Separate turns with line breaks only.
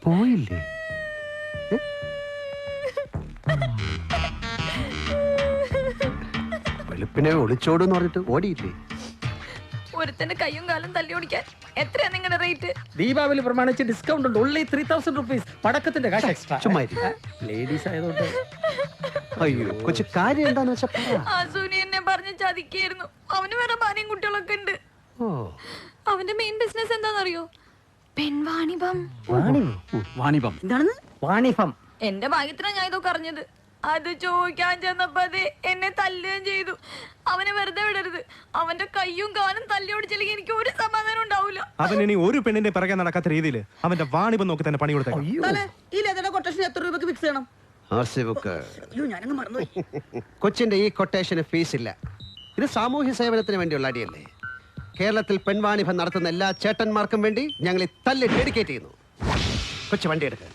പോയില്ലേ? വെളുപ്പിനെ ഒളിച്ചോടെന്ന് പറഞ്ഞിട്ട് ഓടിയില്ലേ?
ഒരുത്തന്റെ കയ്യും കാലും തല്ലി ഓടിക്കാൻ എത്രയാ നിങ്ങളുടെ റേറ്റ്?
ദീപാവലി പ്രമാണിച്ച് ഡിസ്കൗണ്ട് ഉണ്ട്. only 3000 rupees. പടക്കത്തിന്റെ കാശ് എക്സ്ട്രാ.
ചുമ്മാ
ലേഡീസ് ആയതുകൊണ്ട്.
അയ്യോ കൊച്ചു കാര്യം എന്താന്ന് വെച്ചാ
ആ സുനി എന്നെ പറഞ്ഞ് ചതിക്കായിരുന്നു. അവന് വേറെ ഭാര്യയും കുട്ടികളൊക്കെ ഉണ്ട്. അവന്റെ മെയിൻ ബിസിനസ് എന്താണെന്നറിയോ? പെൺവാണിഭം.
വാണിഭം
എന്താണെന്ന്?
വാണിഭം.
എന്റെ ഭാഗ്യത്തിനാ ഞാൻ ഇതൊക്കെ അറിഞ്ഞത്. അത് ചോദിക്കാൻ ചെന്നപ്പോ അത് എന്നെ തല്ലുകയും ചെയ്തു. അവനെ വെറുതെ വിടരുത്. അവന്റെ കയ്യും കാലും തല്ലി ഓടിച്ചില്ലെങ്കിൽ എനിക്ക് ഒരു സമാധാനം ഉണ്ടാവില്ല.
അവൻ ഇനി ഒരു പെണ്ണിന്റെ പിറകെ നടക്കാത്ത രീതിയിൽ അവന്റെ വാണിഭം നോക്കി തന്നെ പണി കൊടുത്തേക്കാം.
ഈ ലെതറിന്റെ കൊട്ടേഷൻ എത്ര രൂപക്ക് ഫിക്സ് ചെയ്യണം? അയ്യോ ഞാനങ്ങ് മറന്നുപോയി.
കൊച്ചിന്റെ ഈ കൊട്ടേഷന് ഫീസ് ഇല്ല. ഇത് സാമൂഹ്യ സേവനത്തിന് വേണ്ടിയുള്ള അടിയല്ലേ. കേരളത്തിൽ പെൺവാണിഭം നടത്തുന്ന എല്ലാ ചേട്ടന്മാർക്കും വേണ്ടി ഞങ്ങൾ ഈ തല്ല് ഡെഡിക്കേറ്റ് ചെയ്യുന്നു. കൊച്ചു വണ്ടി എടുക്കുക.